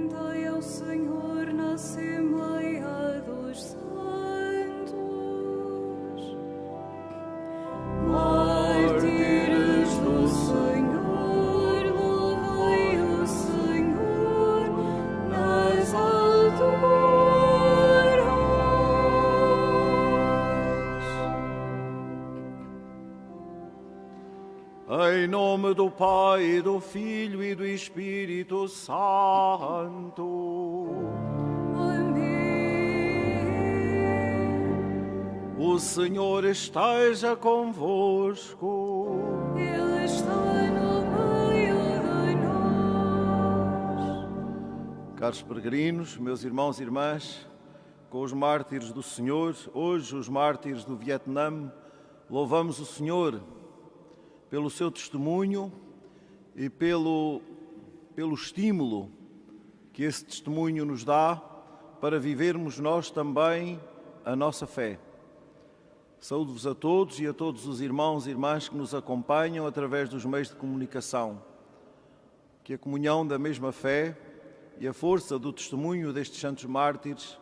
Cantai ao Senhor na Assembleia dos Santos. Mártires do Senhor, louvai o Senhor nas alturas. Em nome do Pai, do Filho e do Espírito Santo. Amém. O Senhor esteja convosco. Ele está no meio de nós. Caros peregrinos, meus irmãos e irmãs, com os mártires do Senhor, hoje os mártires do Vietnã, louvamos o Senhor pelo seu testemunho e pelo estímulo que esse testemunho nos dá para vivermos nós também a nossa fé. Saúdo-vos a todos e a todos os irmãos e irmãs que nos acompanham através dos meios de comunicação. Que a comunhão da mesma fé e a força do testemunho destes santos mártires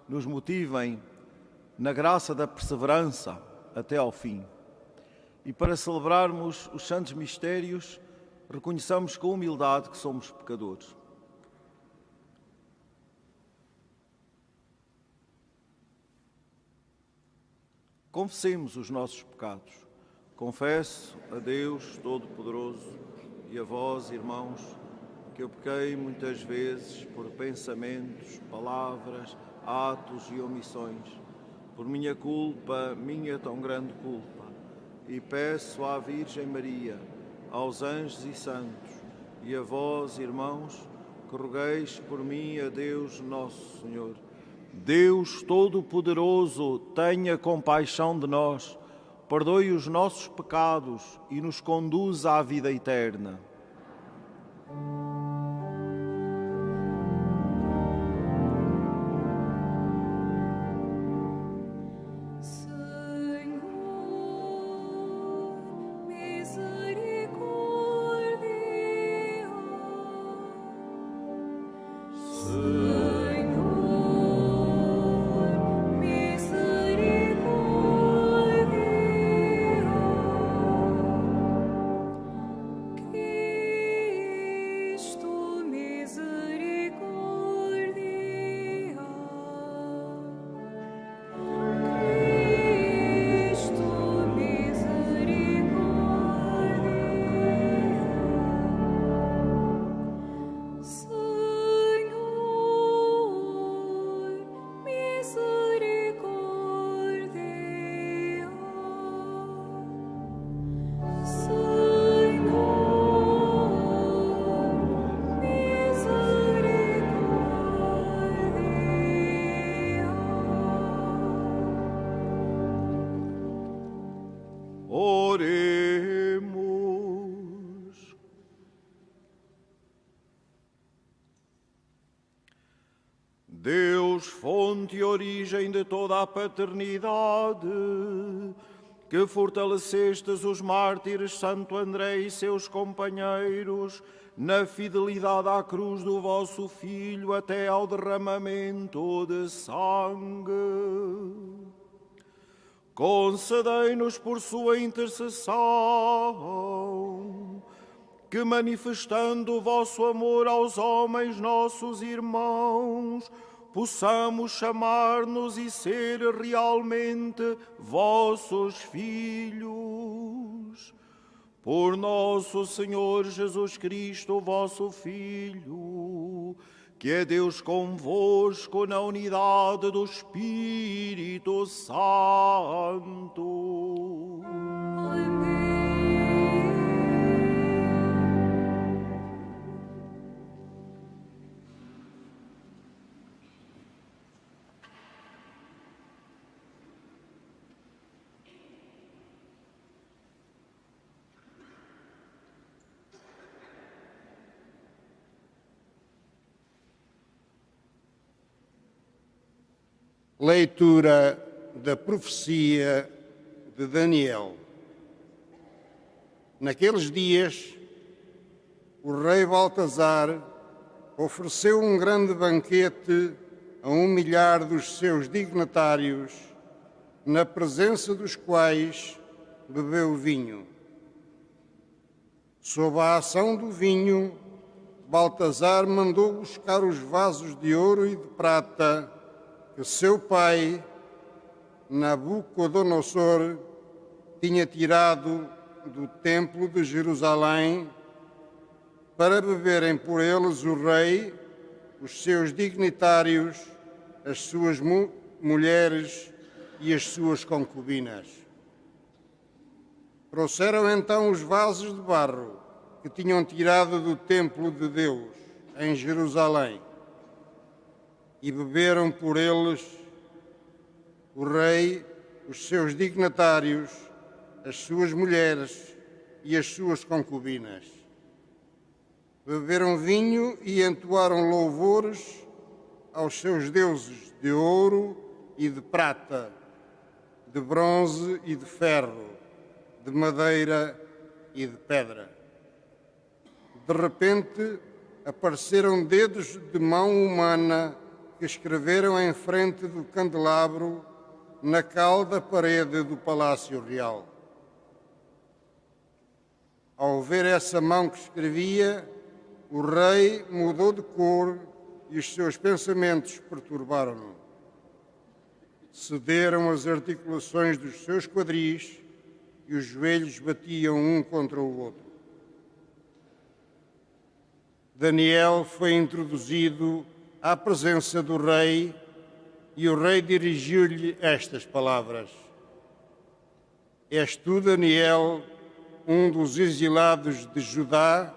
nos motivem na graça da perseverança até ao fim. E para celebrarmos os santos mistérios, reconheçamos com humildade que somos pecadores. Confessemos os nossos pecados. Confesso a Deus Todo-Poderoso e a vós, irmãos, que eu pequei muitas vezes por pensamentos, palavras, atos e omissões, por minha culpa, minha tão grande culpa. E peço à Virgem Maria, aos anjos e santos, e a vós, irmãos, que rogueis por mim a Deus nosso Senhor. Deus Todo-Poderoso, tenha compaixão de nós, perdoe os nossos pecados e nos conduza à vida eterna. Oremos. Deus, fonte e origem de toda a paternidade, que fortalecestes os mártires Santo André e seus companheiros na fidelidade à cruz do vosso Filho até ao derramamento de sangue. Concedei-nos por sua intercessão que, manifestando o vosso amor aos homens nossos irmãos, possamos chamar-nos e ser realmente vossos filhos. Por nosso Senhor Jesus Cristo, vosso Filho, que é Deus convosco na unidade do Espírito Santo. Amém. Leitura da profecia de Daniel. Naqueles dias, o rei Baltasar ofereceu um grande banquete a 1 milhar dos seus dignatários, na presença dos quais bebeu vinho. Sob a ação do vinho, Baltasar mandou buscar os vasos de ouro e de prata que seu pai, Nabucodonosor, tinha tirado do templo de Jerusalém, para beberem por eles o rei, os seus dignitários, as suas mulheres e as suas concubinas. Trouxeram então os vasos de barro que tinham tirado do templo de Deus, em Jerusalém, e beberam por eles o rei, os seus dignatários, as suas mulheres e as suas concubinas. Beberam vinho e entoaram louvores aos seus deuses de ouro e de prata, de bronze e de ferro, de madeira e de pedra. De repente, apareceram dedos de mão humana que escreveram em frente do candelabro na cal da parede do Palácio Real. Ao ver essa mão que escrevia, o rei mudou de cor e os seus pensamentos perturbaram-no. Cederam as articulações dos seus quadris e os joelhos batiam um contra o outro. Daniel foi introduzido à presença do rei e o rei dirigiu-lhe estas palavras: És tu, Daniel, um dos exilados de Judá,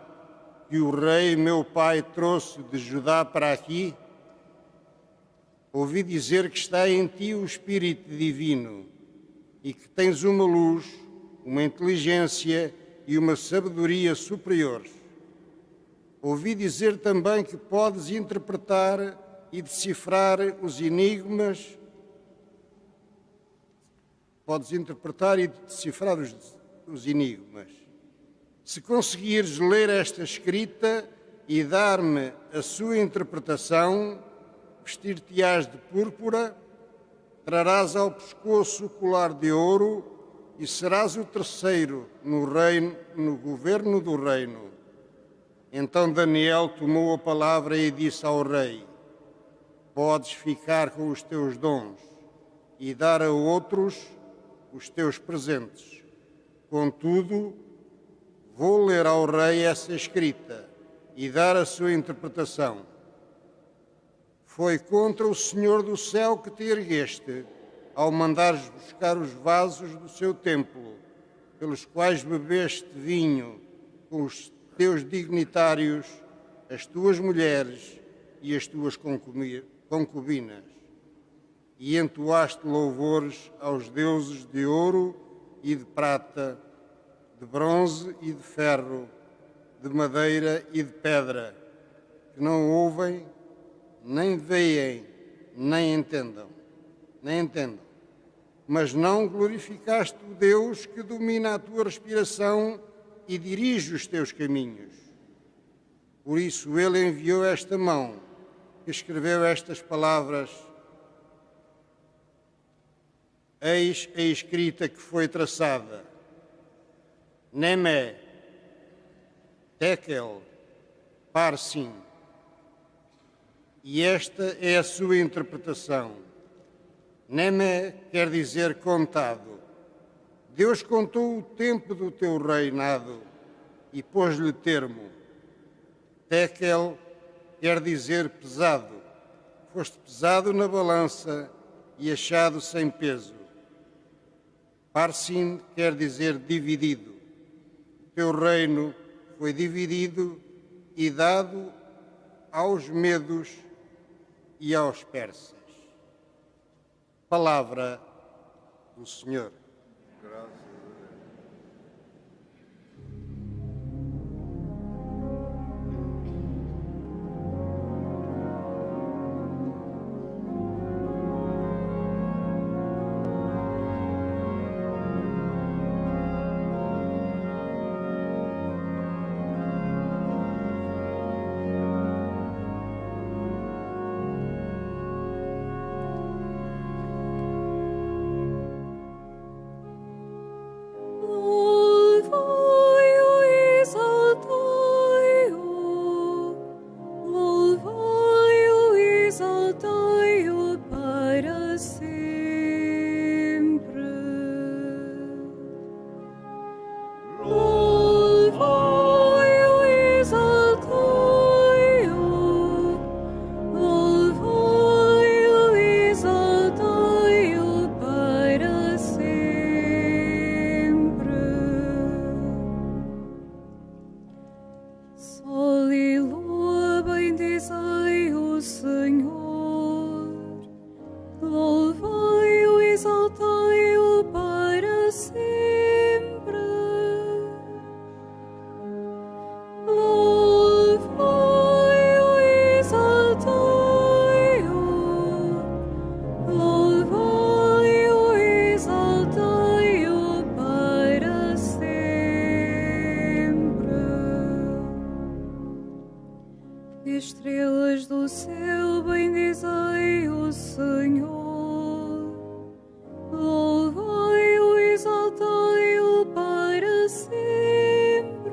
que o rei meu pai trouxe de Judá para aqui? Ouvi dizer que está em ti o Espírito Divino e que tens uma luz, uma inteligência e uma sabedoria superiores. Ouvi dizer também que podes interpretar e decifrar os enigmas. Os enigmas. Se conseguires ler esta escrita e dar-me a sua interpretação, vestir-te-ás de púrpura, trarás ao pescoço o colar de ouro e serás o terceiro no governo do reino. Então Daniel tomou a palavra e disse ao rei: Podes ficar com os teus dons e dar a outros os teus presentes. Contudo, vou ler ao rei essa escrita e dar a sua interpretação. Foi contra o Senhor do céu que te ergueste, ao mandares buscar os vasos do seu templo, pelos quais bebeste vinho com os teus dignitários, as tuas mulheres e as tuas concubinas, e entoaste louvores aos deuses de ouro e de prata, de bronze e de ferro, de madeira e de pedra, que não ouvem, nem veem, nem entendam, mas não glorificaste o Deus que domina a tua respiração e dirige os teus caminhos. Por isso ele enviou esta mão, que escreveu estas palavras: Eis a escrita que foi traçada: Neme, Tekel, Parsim. E esta é a sua interpretação. Neme quer dizer contado. Deus contou o tempo do teu reinado e pôs-lhe termo. Tekel quer dizer pesado. Foste pesado na balança e achado sem peso. Parsim quer dizer dividido. O teu reino foi dividido e dado aos medos e aos persas. Palavra do Senhor. estrelas do céu, bendizei o Senhor. Louvai-o, exaltai-o para sempre.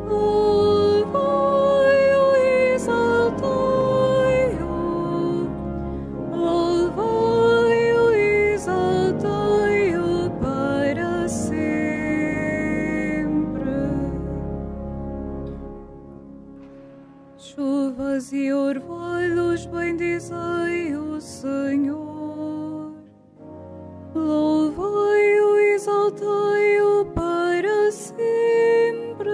Louvai-o, exaltai-o. Louvai-o, exaltai-o para sempre. Chuvas e orvalhos, bendizei o Senhor. Louvai-o, exaltai-o para sempre.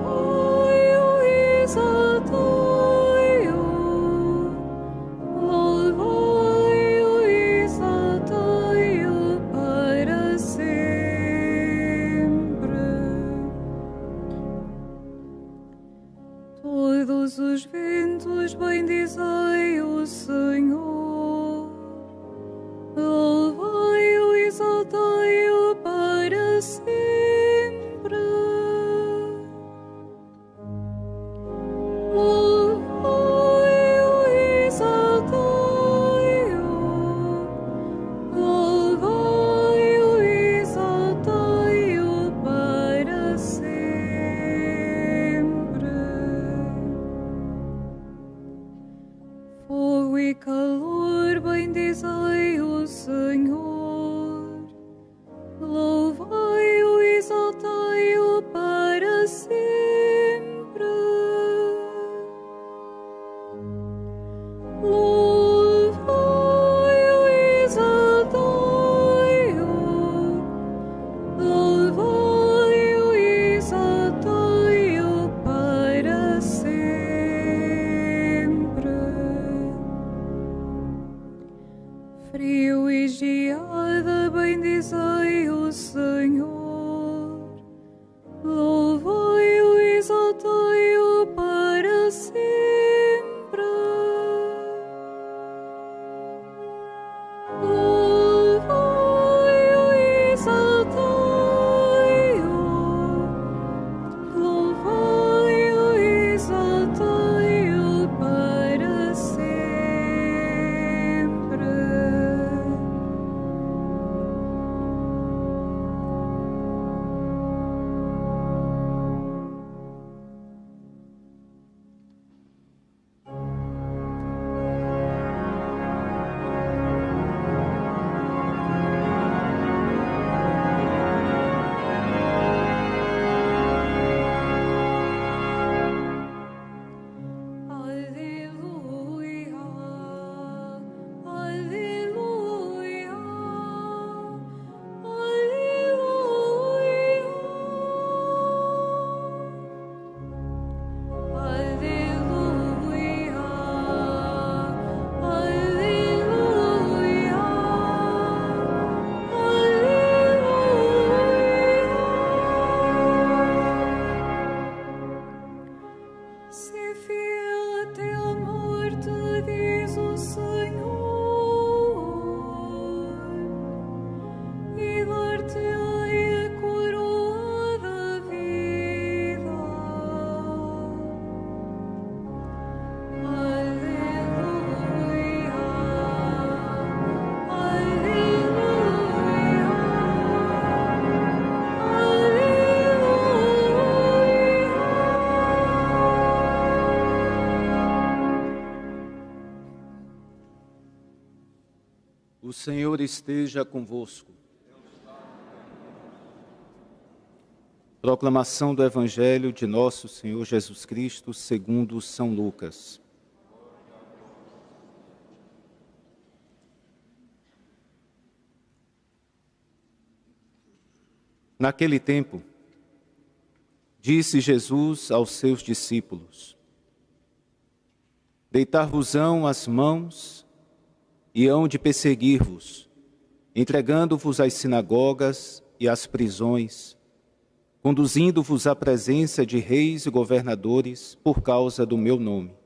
Louvai-o, exaltai-o. Louvai-o, exaltai-o para sempre. Todos os ventos, bendizei o Senhor. Louvai-o, exaltai-o para sempre. Louvai-o, exaltai-o. Louvai-o, exaltai-o para sempre. Fogo e calor, bendizei o Senhor. Louvai-o, exaltai-o para sempre. Louvai-o, exaltai-o. Louvai-o, exaltai-o para sempre. Frio e geada, bendizei o Senhor. Louvai-o, exaltai-o para sempre. Louvai-o, exaltai-o. Louvai-o, exaltai-o para sempre. Aleluia, aleluia, aleluia. Aleluia, aleluia. Ser fiel até a morte, diz o Senhor, e dar-te-ei a coroa da vida. Aleluia, aleluia, O Senhor esteja convosco. Proclamação do Evangelho de nosso Senhor Jesus Cristo segundo São Lucas. Naquele tempo, disse Jesus aos seus discípulos: Deitar-vos-ão as mãos e hão de perseguir-vos, entregando-vos às sinagogas e às prisões, conduzindo-vos à presença de reis e governadores por causa do meu nome.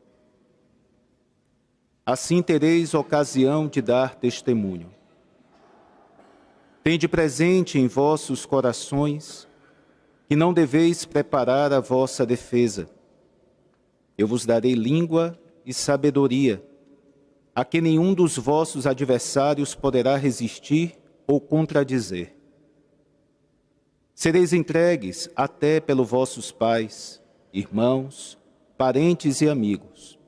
Assim tereis ocasião de dar testemunho. Tende presente em vossos corações que não deveis preparar a vossa defesa. Eu vos darei língua e sabedoria, a que nenhum dos vossos adversários poderá resistir ou contradizer. Sereis entregues até pelos vossos pais, irmãos, parentes e amigos.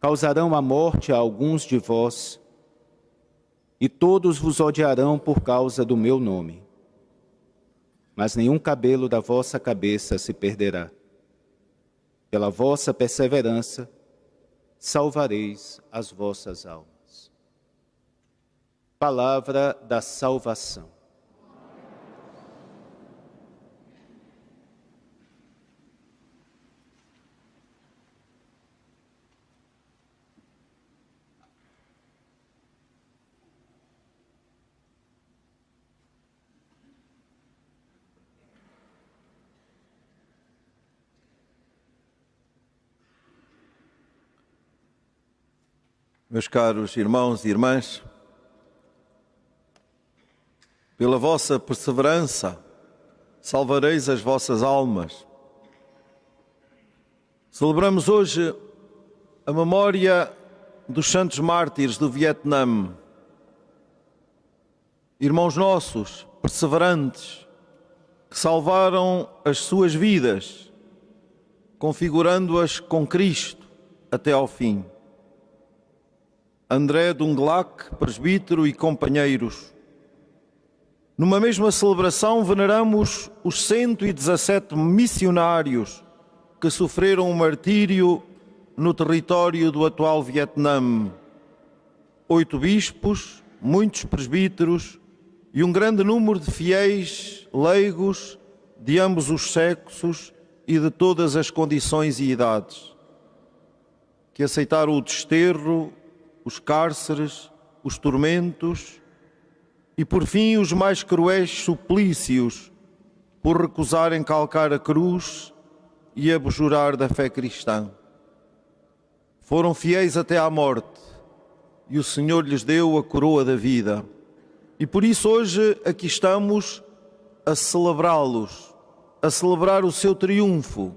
Causarão a morte a alguns de vós, e todos vos odiarão por causa do meu nome. Mas nenhum cabelo da vossa cabeça se perderá. Pela vossa perseverança, salvareis as vossas almas. Palavra da salvação. Meus caros irmãos e irmãs, pela vossa perseverança, salvareis as vossas almas. Celebramos hoje a memória dos santos mártires do Vietnã. Irmãos nossos, perseverantes, que salvaram as suas vidas, configurando-as com Cristo até ao fim. André Dunglac, presbítero e companheiros. Numa mesma celebração veneramos os 117 missionários que sofreram o martírio no território do atual Vietnã. 8 bispos, muitos presbíteros e um grande número de fiéis leigos de ambos os sexos e de todas as condições e idades, que aceitaram o desterro, os cárceres, os tormentos e, por fim, os mais cruéis suplícios por recusarem calcar a cruz e abjurar da fé cristã. Foram fiéis até à morte e o Senhor lhes deu a coroa da vida. E por isso hoje aqui estamos a celebrá-los, a celebrar o seu triunfo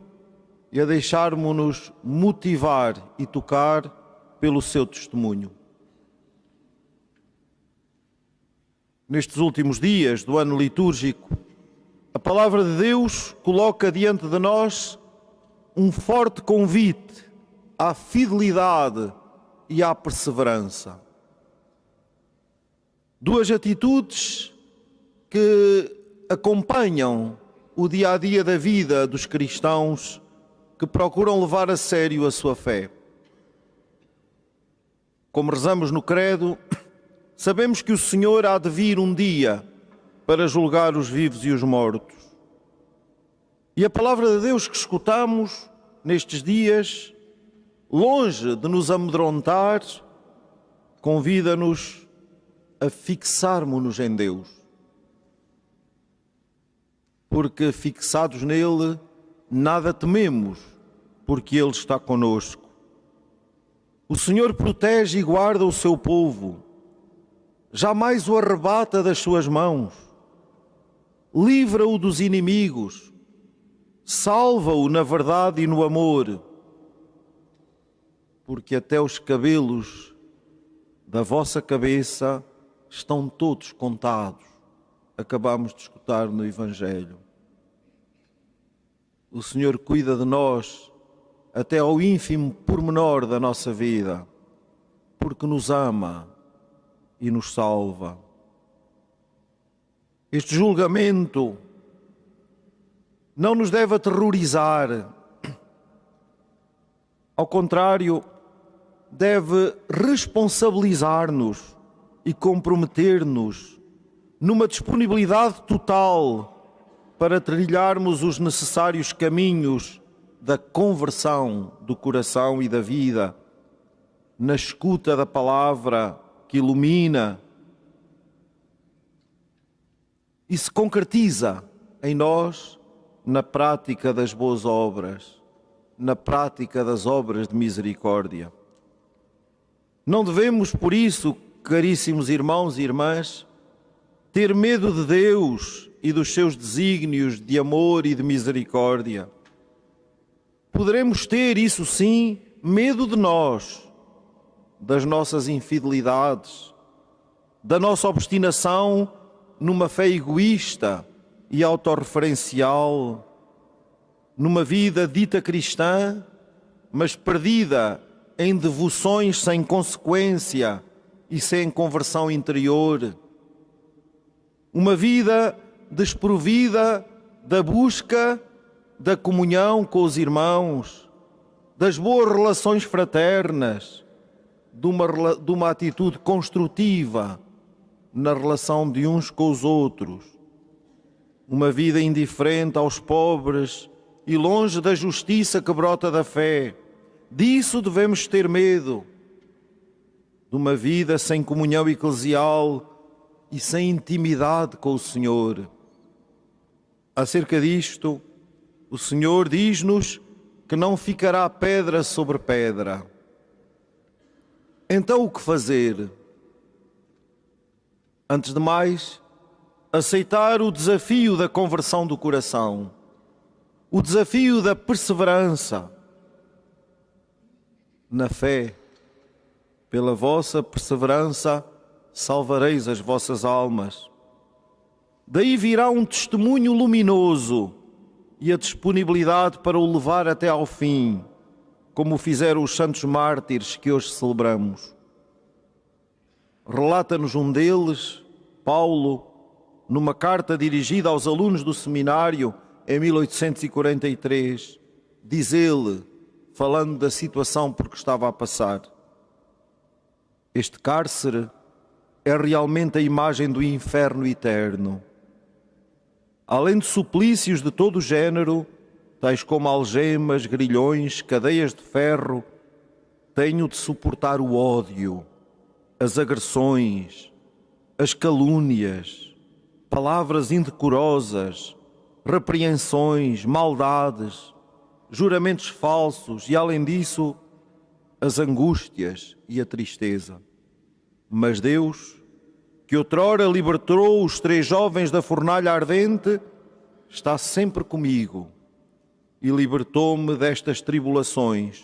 e a deixarmos-nos motivar e tocar pelo seu testemunho. Nestes últimos dias do ano litúrgico, a palavra de Deus coloca diante de nós um forte convite à fidelidade e à perseverança. Duas atitudes que acompanham o dia-a-dia da vida dos cristãos que procuram levar a sério a sua fé. Como rezamos no Credo, sabemos que o Senhor há de vir um dia para julgar os vivos e os mortos. E a palavra de Deus que escutamos nestes dias, longe de nos amedrontar, convida-nos a fixarmos-nos em Deus. Porque fixados nele, nada tememos, porque Ele está conosco. O Senhor protege e guarda o seu povo, jamais o arrebata das suas mãos, livra-o dos inimigos, salva-o na verdade e no amor, porque até os cabelos da vossa cabeça estão todos contados. Acabamos de escutar no Evangelho. O Senhor cuida de nós até ao ínfimo pormenor da nossa vida, porque nos ama e nos salva. Este julgamento não nos deve aterrorizar. Ao contrário, deve responsabilizar-nos e comprometer-nos numa disponibilidade total para trilharmos os necessários caminhos da conversão do coração e da vida, na escuta da palavra que ilumina e se concretiza em nós na prática das boas obras, na prática das obras de misericórdia. Não devemos, por isso, caríssimos irmãos e irmãs, ter medo de Deus e dos seus desígnios de amor e de misericórdia. Poderemos ter, isso sim, medo de nós, das nossas infidelidades, da nossa obstinação numa fé egoísta e autorreferencial, numa vida dita cristã, mas perdida em devoções sem consequência e sem conversão interior. Uma vida desprovida da busca da comunhão com os irmãos, das boas relações fraternas, de uma atitude construtiva na relação de uns com os outros. Uma vida indiferente aos pobres e longe da justiça que brota da fé. Disso devemos ter medo. De uma vida sem comunhão eclesial e sem intimidade com o Senhor. Acerca disto, o Senhor diz-nos que não ficará pedra sobre pedra. Então o que fazer? Antes de mais, aceitar o desafio da conversão do coração, o desafio da perseverança na fé. Pela vossa perseverança salvareis as vossas almas. Daí virá um testemunho luminoso e a disponibilidade para o levar até ao fim, como fizeram os santos mártires que hoje celebramos. Relata-nos um deles, Paulo, numa carta dirigida aos alunos do seminário em 1843, diz ele, falando da situação por que estava a passar: este cárcere é realmente a imagem do inferno eterno. Além de suplícios de todo o género, tais como algemas, grilhões, cadeias de ferro, tenho de suportar o ódio, as agressões, as calúnias, palavras indecorosas, repreensões, maldades, juramentos falsos e, além disso, as angústias e a tristeza. Mas Deus, que outrora libertou os 3 jovens da fornalha ardente, está sempre comigo e libertou-me destas tribulações,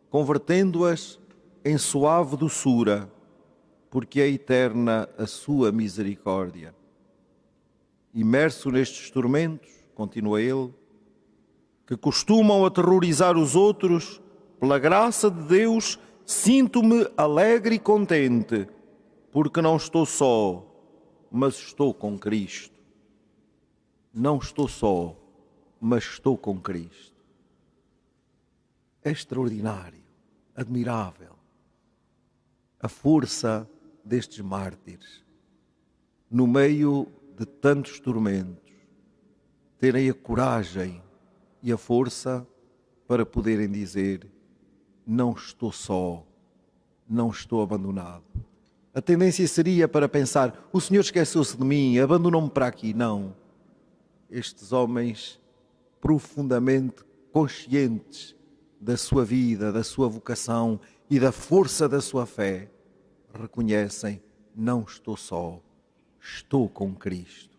convertendo-as em suave doçura, porque é eterna a sua misericórdia. Imerso nestes tormentos, continua ele, que costumam aterrorizar os outros, pela graça de Deus, sinto-me alegre e contente, porque não estou só, mas estou com Cristo. Não estou só, mas estou com Cristo. É extraordinário, admirável, a força destes mártires, no meio de tantos tormentos, terem a coragem e a força para poderem dizer: não estou só, não estou abandonado. A tendência seria para pensar: o Senhor esqueceu-se de mim, abandonou-me para aqui. Não. Estes homens, profundamente conscientes da sua vida, da sua vocação e da força da sua fé, reconhecem: não estou só, estou com Cristo.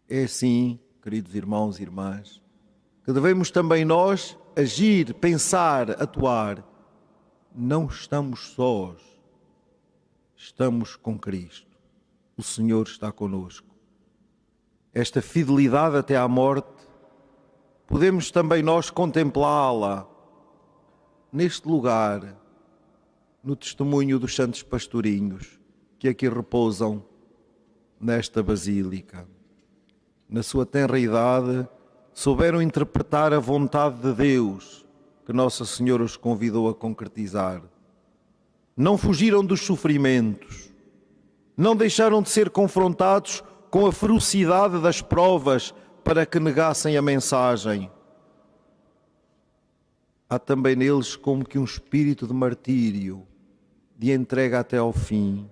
É assim, queridos irmãos e irmãs, que devemos também nós agir, pensar, atuar. Não estamos sós, estamos com Cristo. O Senhor está conosco. Esta fidelidade até à morte, podemos também nós contemplá-la neste lugar, no testemunho dos santos pastorinhos que aqui repousam nesta basílica. Na sua tenra idade, souberam interpretar a vontade de Deus que Nossa Senhora os convidou a concretizar. Não fugiram dos sofrimentos, não deixaram de ser confrontados com a ferocidade das provas para que negassem a mensagem. Há também neles como que um espírito de martírio, de entrega até ao fim,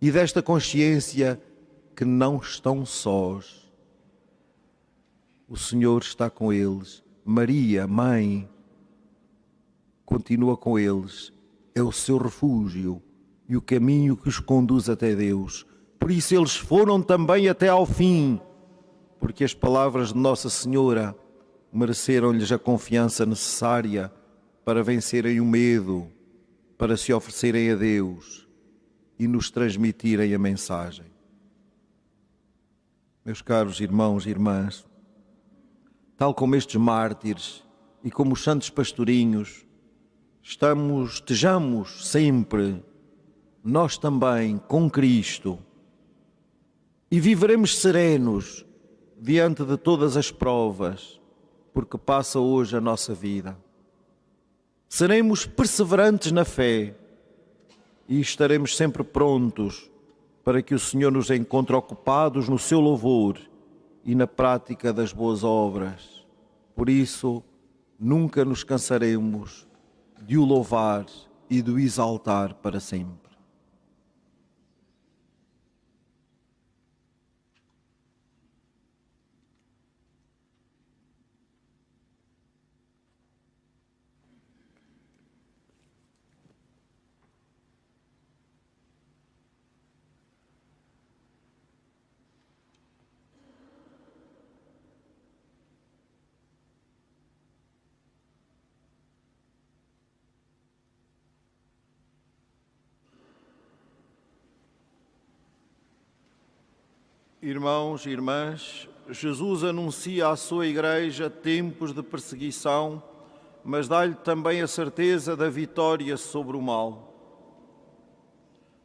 e desta consciência que não estão sós. O Senhor está com eles. Maria, Mãe, continua com eles. É o seu refúgio e o caminho que os conduz até Deus. Por isso eles foram também até ao fim, porque as palavras de Nossa Senhora mereceram-lhes a confiança necessária para vencerem o medo, para se oferecerem a Deus e nos transmitirem a mensagem. Meus caros irmãos e irmãs, tal como estes mártires e como os santos pastorinhos, estejamos sempre, nós também, com Cristo, e viveremos serenos diante de todas as provas, porque passa hoje a nossa vida. Seremos perseverantes na fé e estaremos sempre prontos para que o Senhor nos encontre ocupados no seu louvor e na prática das boas obras. Por isso, nunca nos cansaremos de o louvar e de o exaltar para sempre. Irmãos e irmãs, Jesus anuncia à sua Igreja tempos de perseguição, mas dá-lhe também a certeza da vitória sobre o mal.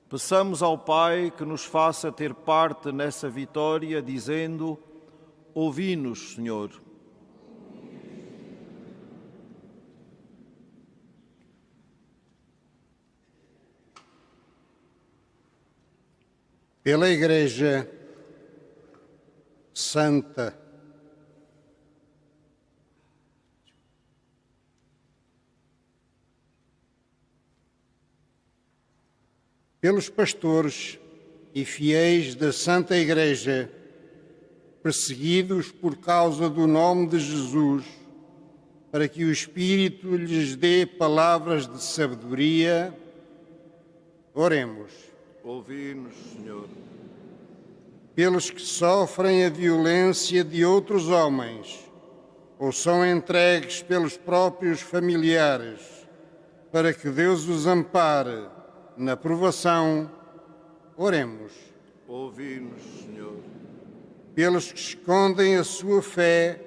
Peçamos ao Pai que nos faça ter parte nessa vitória, dizendo: ouvi-nos, Senhor. Pela Igreja Santa, pelos pastores e fiéis da Santa Igreja, perseguidos por causa do nome de Jesus, para que o Espírito lhes dê palavras de sabedoria, oremos. Ouvi-nos, Senhor. Pelos que sofrem a violência de outros homens ou são entregues pelos próprios familiares, para que Deus os ampare na provação, oremos. Ouvi-nos, Senhor. Pelos que escondem a sua fé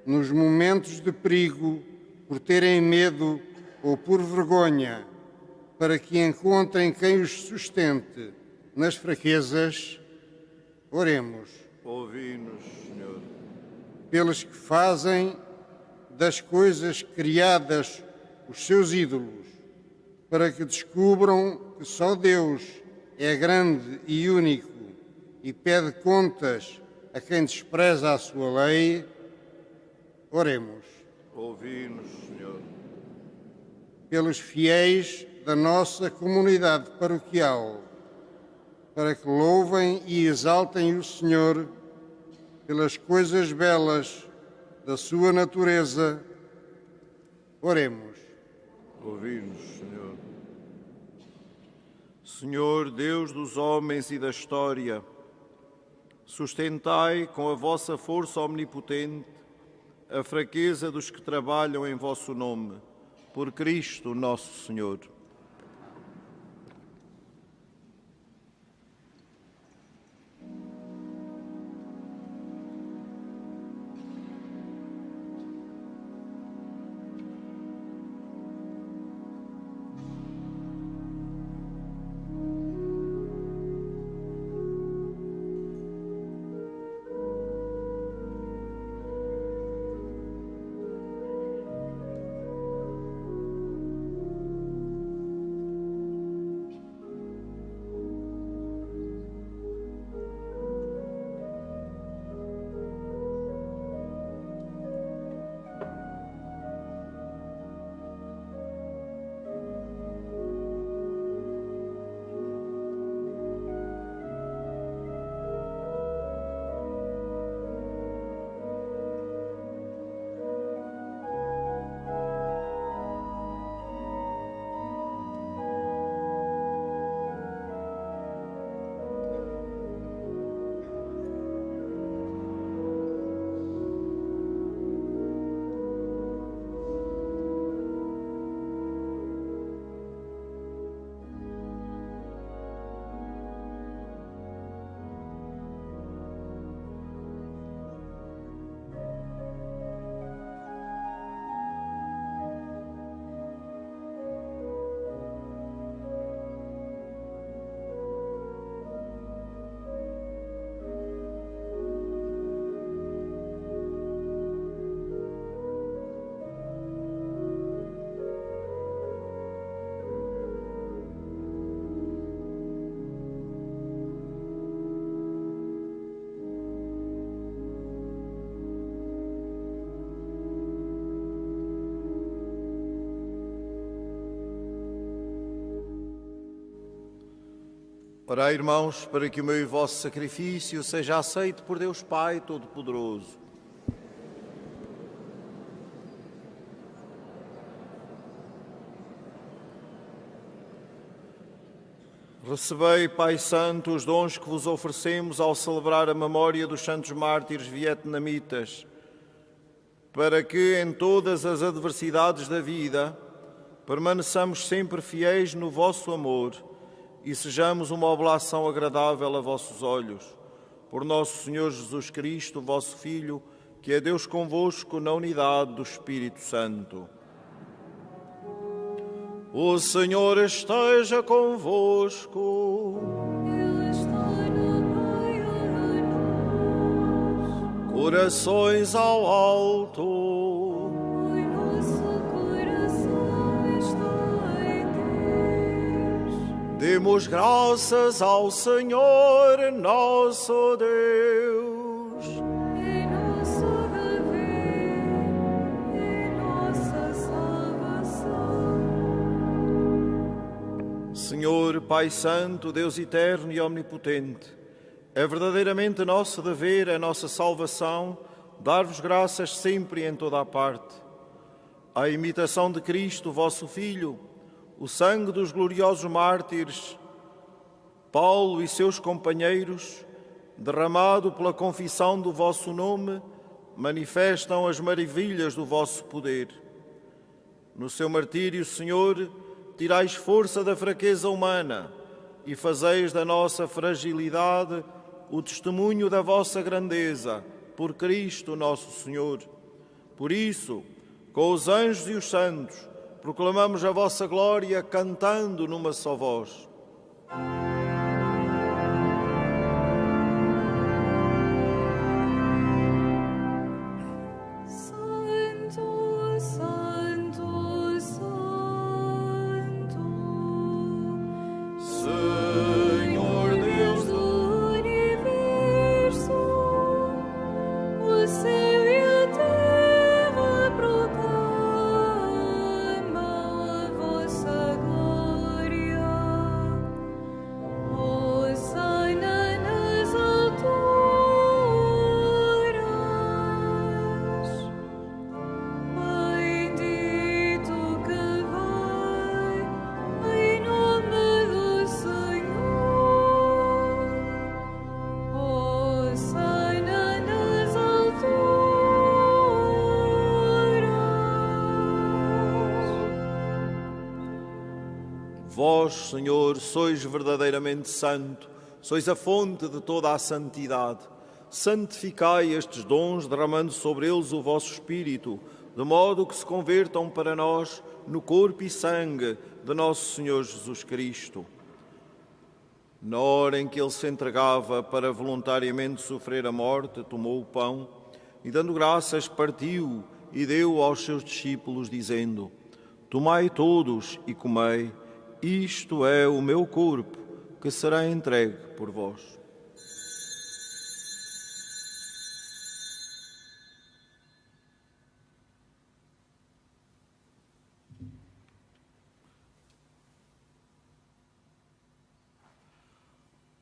nos momentos de perigo, por terem medo ou por vergonha, para que encontrem quem os sustente nas fraquezas, oremos. Ouvi-nos, Senhor. Pelos que fazem das coisas criadas os seus ídolos, para que descubram que só Deus é grande e único e pede contas a quem despreza a sua lei, oremos. Ouvi-nos, Senhor. Pelos fiéis da nossa comunidade paroquial, para que louvem e exaltem o Senhor pelas coisas belas da sua natureza, oremos. Ouvi-nos, Senhor. Senhor, Deus dos homens e da história, sustentai com a vossa força omnipotente a fraqueza dos que trabalham em vosso nome, por Cristo nosso Senhor. Orai, irmãos, para que o meu e vosso sacrifício seja aceito por Deus Pai Todo-Poderoso. Recebei, Pai Santo, os dons que vos oferecemos ao celebrar a memória dos santos mártires vietnamitas, para que em todas as adversidades da vida permaneçamos sempre fiéis no vosso amor e sejamos uma oblação agradável a vossos olhos. Por nosso Senhor Jesus Cristo, vosso Filho, que é Deus convosco na unidade do Espírito Santo. O Senhor esteja convosco. Ele está no meio de nós. Corações ao alto. O nosso coração está em Deus. Demos graças ao Senhor, nosso Deus. É nosso dever, é nossa salvação. Senhor, Pai Santo, Deus eterno e omnipotente, é verdadeiramente nosso dever, é nossa salvação, dar-vos graças sempre e em toda a parte. À imitação de Cristo, vosso Filho, o sangue dos gloriosos mártires, Paulo e seus companheiros, derramado pela confissão do vosso nome, manifestam as maravilhas do vosso poder. No seu martírio, Senhor, tirais força da fraqueza humana e fazeis da nossa fragilidade o testemunho da vossa grandeza, por Cristo nosso Senhor. Por isso, com os anjos e os santos, proclamamos a vossa glória cantando numa só voz. Santo, Santo, Santo, Senhor Deus do universo, o céu e a terra proclamam a vossa glória. Hosana nas alturas, bendito que vai em nome do Senhor. Hosana nas alturas. Vós, Senhor, sois verdadeiramente santo, sois a fonte de toda a santidade. Santificai estes dons, derramando sobre eles o vosso Espírito, de modo que se convertam para nós no corpo e sangue de nosso Senhor Jesus Cristo. Na hora em que ele se entregava para voluntariamente sofrer a morte, tomou o pão e, dando graças, partiu e deu aos seus discípulos, dizendo: Tomai todos e comei, isto é o meu corpo, que será entregue por vós.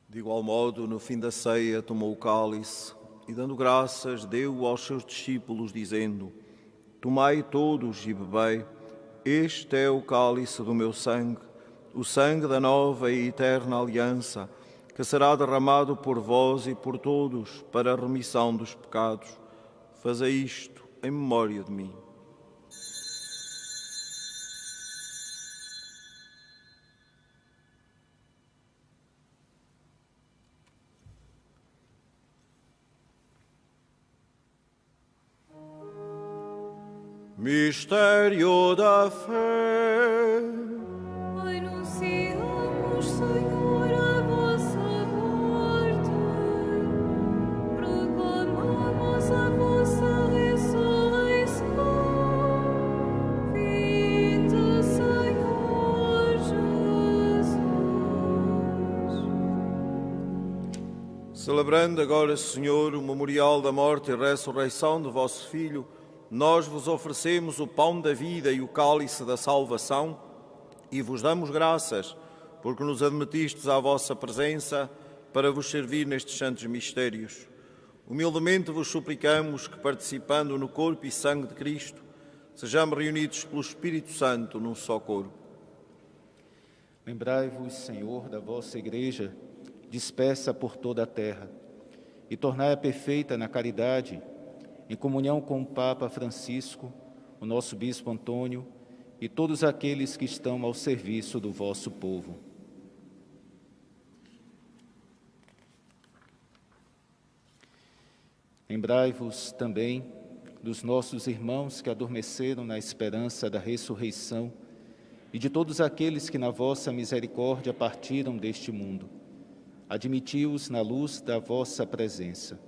De igual modo, no fim da ceia, tomou o cálice e, dando graças, deu aos seus discípulos, dizendo: Tomai todos e bebei, este é o cálice do meu sangue, o sangue da nova e eterna aliança, que será derramado por vós e por todos para a remissão dos pecados. Fazei isto em memória de mim. Mistério da fé. Anunciamos, Senhor, a vossa morte, proclamamos a vossa ressurreição. Vinde, Senhor Jesus. Celebrando agora, Senhor, o memorial da morte e ressurreição do vosso Filho, nós vos oferecemos o pão da vida e o cálice da salvação e vos damos graças porque nos admitistes à vossa presença para vos servir nestes santos mistérios. Humildemente vos suplicamos que, participando no corpo e sangue de Cristo, sejamos reunidos pelo Espírito Santo num só corpo. Lembrai-vos, Senhor, da vossa Igreja, dispersa por toda a terra, e tornai-a perfeita na caridade, em comunhão com o Papa Francisco, o nosso Bispo Antônio e todos aqueles que estão ao serviço do vosso povo. Lembrai-vos também dos nossos irmãos que adormeceram na esperança da ressurreição e de todos aqueles que na vossa misericórdia partiram deste mundo. Admiti-os na luz da vossa presença.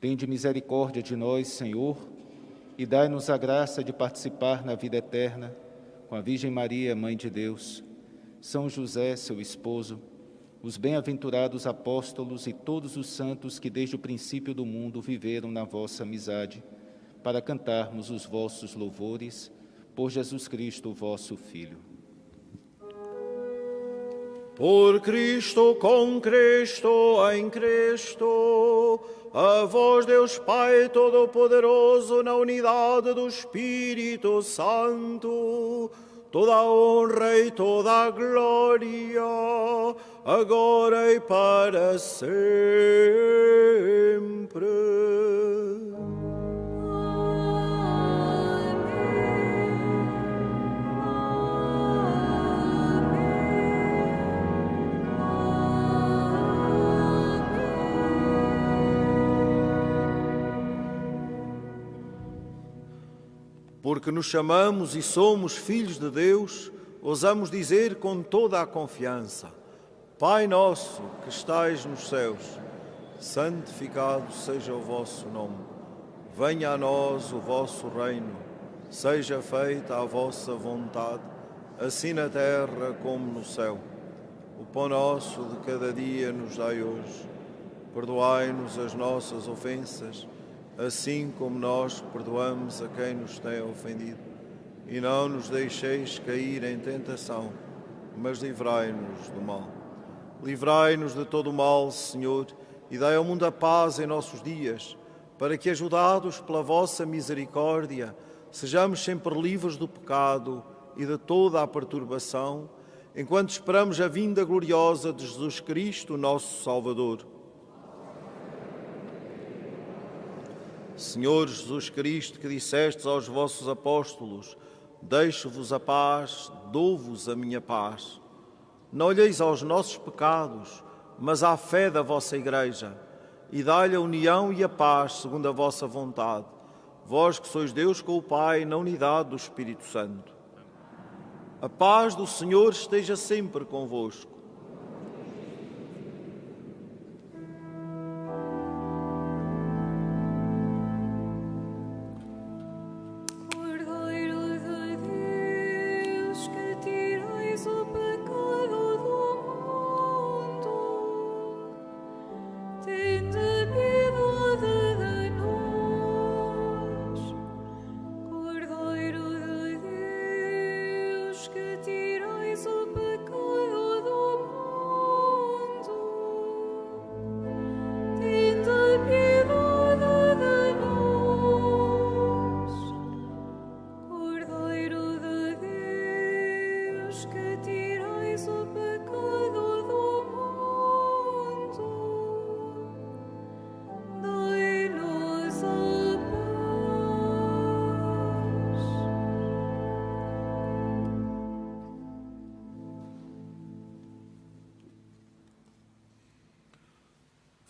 Tende misericórdia de nós, Senhor, e dai-nos a graça de participar na vida eterna com a Virgem Maria, Mãe de Deus, São José, seu esposo, os bem-aventurados apóstolos e todos os santos que desde o princípio do mundo viveram na vossa amizade, para cantarmos os vossos louvores por Jesus Cristo, vosso Filho. Por Cristo, com Cristo, em Cristo, a vós, Deus Pai Todo-Poderoso, na unidade do Espírito Santo, toda a honra e toda a glória, agora e para sempre. Porque nos chamamos e somos filhos de Deus, ousamos dizer com toda a confiança: Pai nosso que estais nos céus, santificado seja o vosso nome. Venha a nós o vosso reino, seja feita a vossa vontade, assim na terra como no céu. O pão nosso de cada dia nos dai hoje. Perdoai-nos as nossas ofensas, assim como nós perdoamos a quem nos tem ofendido. E não nos deixeis cair em tentação, mas livrai-nos do mal. Livrai-nos de todo o mal, Senhor, e dai ao mundo a paz em nossos dias, para que, ajudados pela vossa misericórdia, sejamos sempre livres do pecado e de toda a perturbação, enquanto esperamos a vinda gloriosa de Jesus Cristo, nosso Salvador. Senhor Jesus Cristo, que dissestes aos vossos apóstolos: deixo-vos a paz, dou-vos a minha paz. Não olheis aos nossos pecados, mas à fé da vossa Igreja, e dai-lhe a união e a paz segundo a vossa vontade, vós que sois Deus com o Pai, na unidade do Espírito Santo. A paz do Senhor esteja sempre convosco.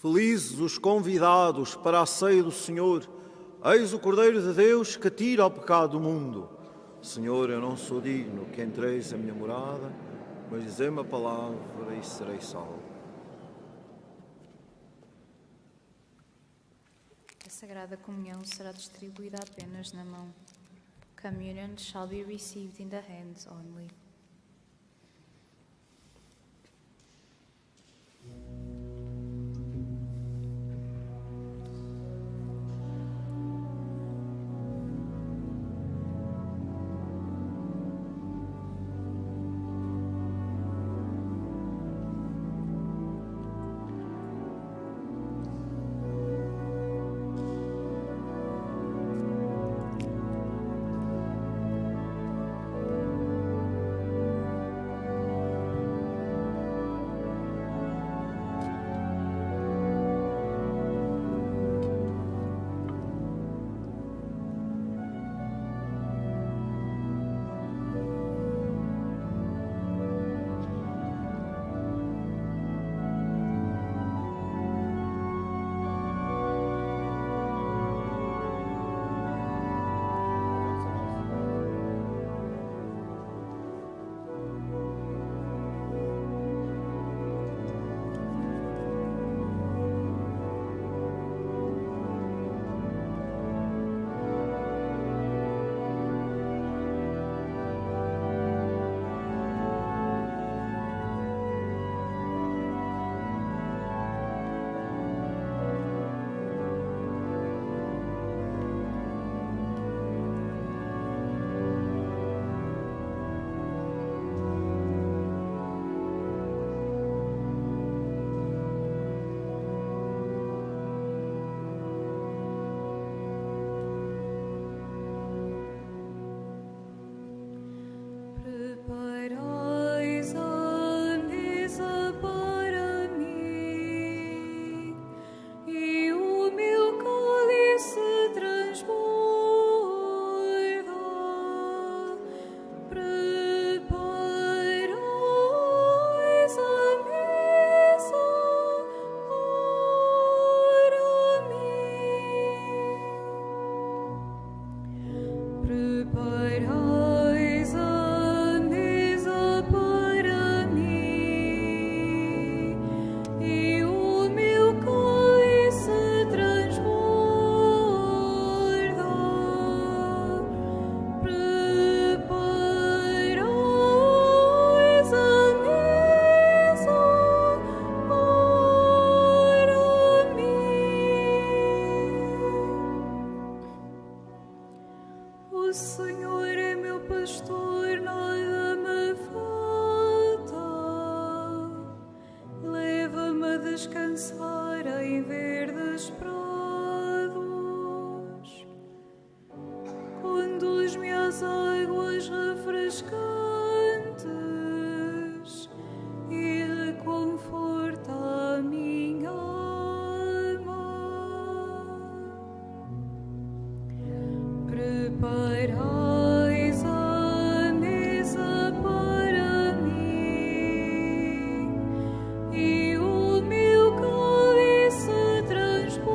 Felizes os convidados para a ceia do Senhor. Eis o Cordeiro de Deus que tira o pecado do mundo. Senhor, eu não sou digno que entreis a minha morada, mas dizei-me a palavra e serei salvo. A Sagrada Comunhão será distribuída apenas na mão. Communion shall be received in the hands only. O Senhor é meu pastor, nada me falta. Leva-me a descansar em verdes prados. Conduz-me às águas refrescantes e reconforta a minha alma. Preparais a mesa para mim e o meu cálice transborda.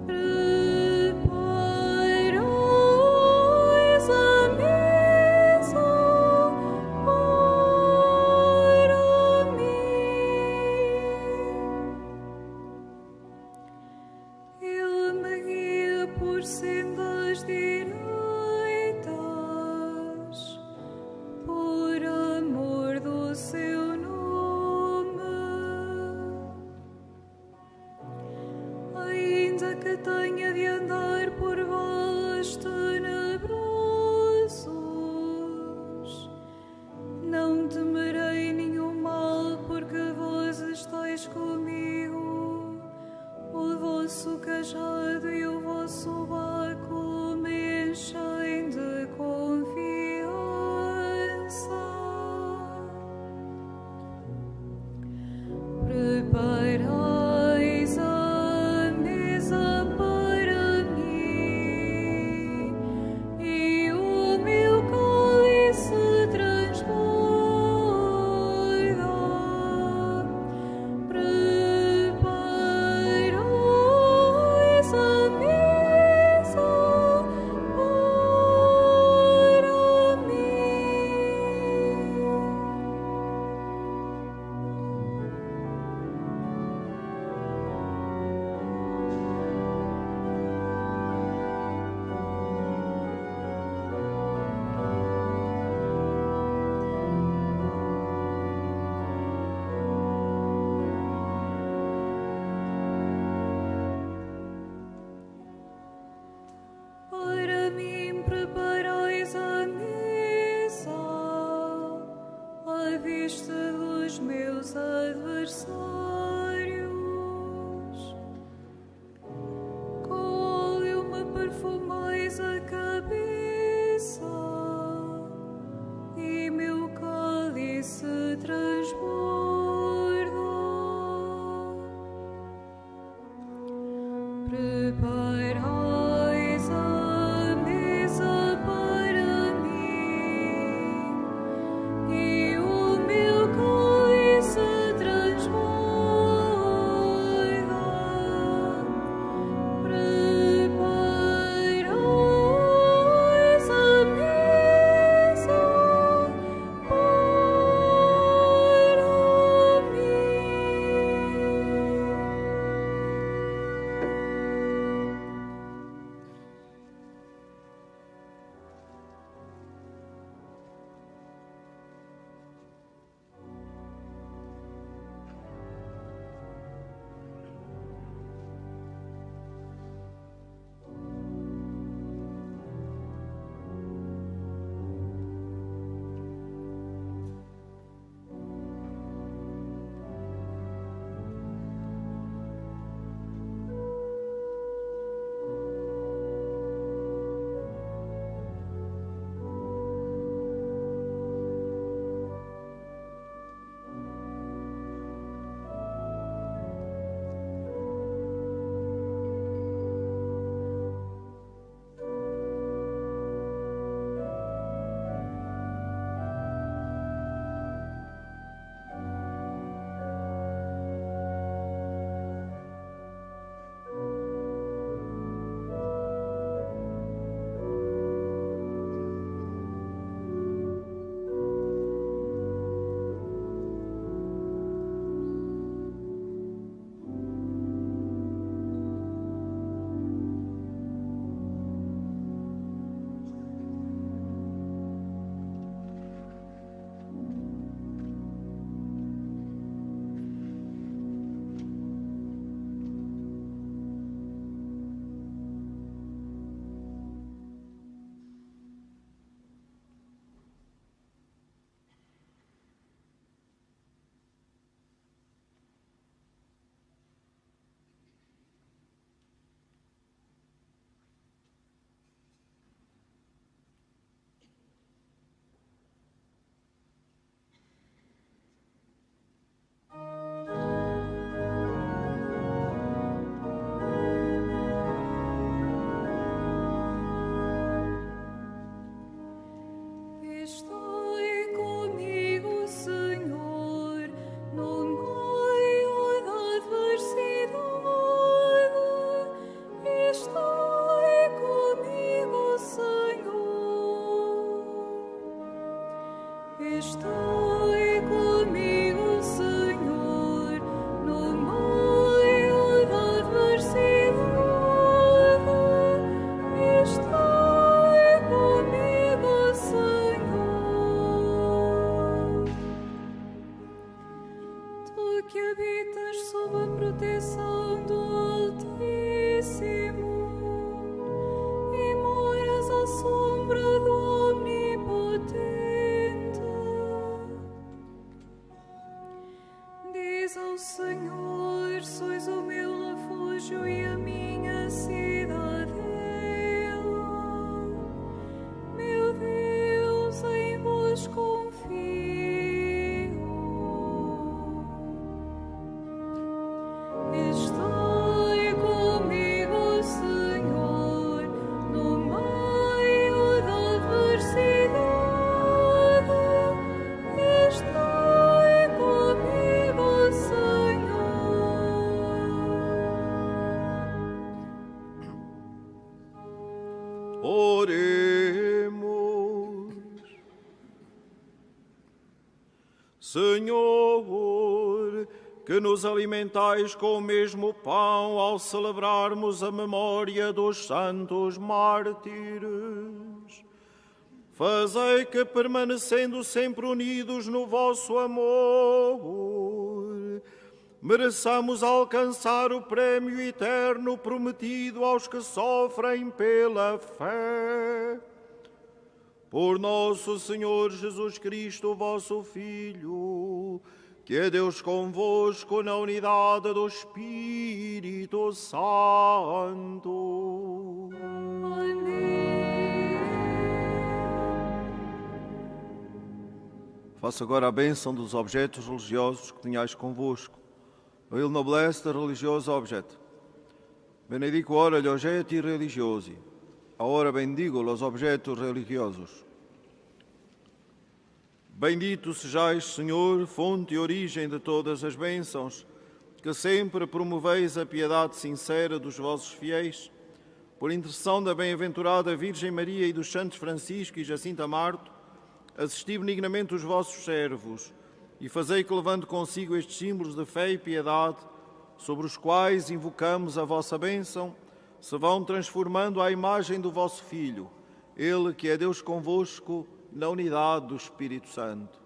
Preparais a mesa para mim. Ele me guia por sendas direitas, por amor do seu nome. Ainda que tenha de andar por vales tenebrosos, não temerei nenhum mal, porque vós estáis comigo. O vosso cajado e o vosso báculo me enchem de confiança. Preparais a mesa para mim e o meu cálice transborda. Preparais a mesa para mim preparais a mesa à vista dos meus adversários. Com óleo me perfumais a cabeça e meu cálice transborda. Preparais a mesa para mim e o meu cálice transborda. Preparais a mesa para mim. refúgio e a minha cidadela. Meu Deus, em vos confio. Estai comigo, Senhor, no meio da adversidade. Estai comigo, Senhor. Oremos. Senhor, que nos alimentais com o mesmo pão ao celebrarmos a memória dos santos mártires, fazei que, permanecendo sempre unidos no vosso amor, mereçamos alcançar o prémio eterno prometido aos que sofrem pela fé. Por nosso Senhor Jesus Cristo, vosso Filho, que é Deus convosco na unidade do Espírito Santo. Faça agora a bênção dos objetos religiosos que tenhais convosco. Il noblesse religioso objet. Benedico ora gli oggetti religiosi. Ora bendigo os objetos religiosos. Bendito sejais, Senhor, fonte e origem de todas as bênçãos, que sempre promoveis a piedade sincera dos vossos fiéis, por intercessão da bem-aventurada Virgem Maria e dos santos Francisco e Jacinta Marto, assisti benignamente os vossos servos e fazei que, levando consigo estes símbolos de fé e piedade, sobre os quais invocamos a vossa bênção, se vão transformando à imagem do vosso Filho, Ele que é Deus convosco, na unidade do Espírito Santo.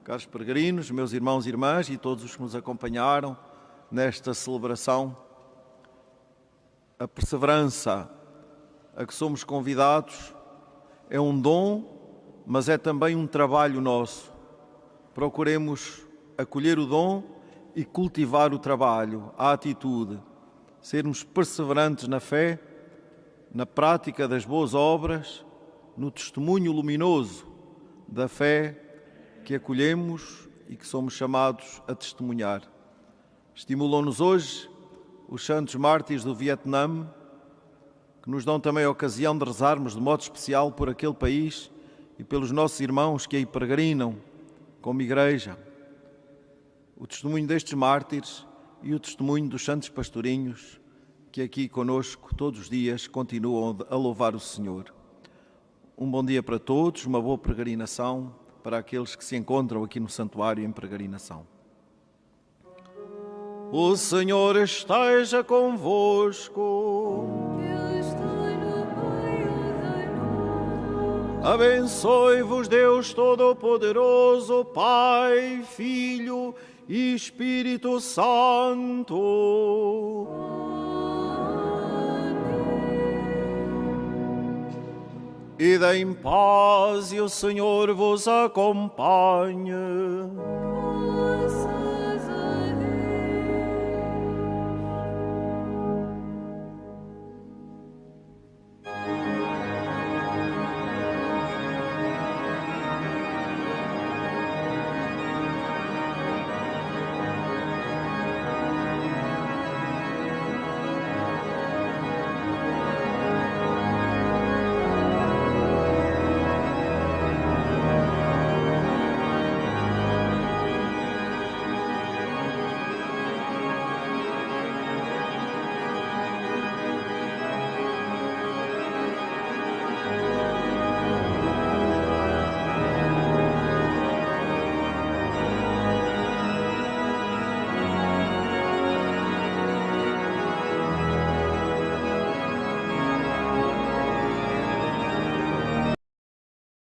Caros peregrinos, meus irmãos e irmãs e todos os que nos acompanharam nesta celebração, a perseverança a que somos convidados é um dom, mas é também um trabalho nosso. Procuremos acolher o dom e cultivar o trabalho, a atitude, sermos perseverantes na fé, na prática das boas obras, no testemunho luminoso da fé que acolhemos e que somos chamados a testemunhar. Estimulam-nos hoje os santos mártires do Vietnã, que nos dão também a ocasião de rezarmos de modo especial por aquele país e pelos nossos irmãos que aí peregrinam como igreja. O testemunho destes mártires e o testemunho dos santos pastorinhos que aqui conosco todos os dias continuam a louvar o Senhor. Um bom dia para todos, uma boa peregrinação para aqueles que se encontram aqui no santuário em peregrinação. O Senhor esteja convosco. Ele está no meio de nós. Abençoe-vos Deus Todo-Poderoso, Pai, Filho e Espírito Santo. Ide em paz e o Senhor vos acompanhe.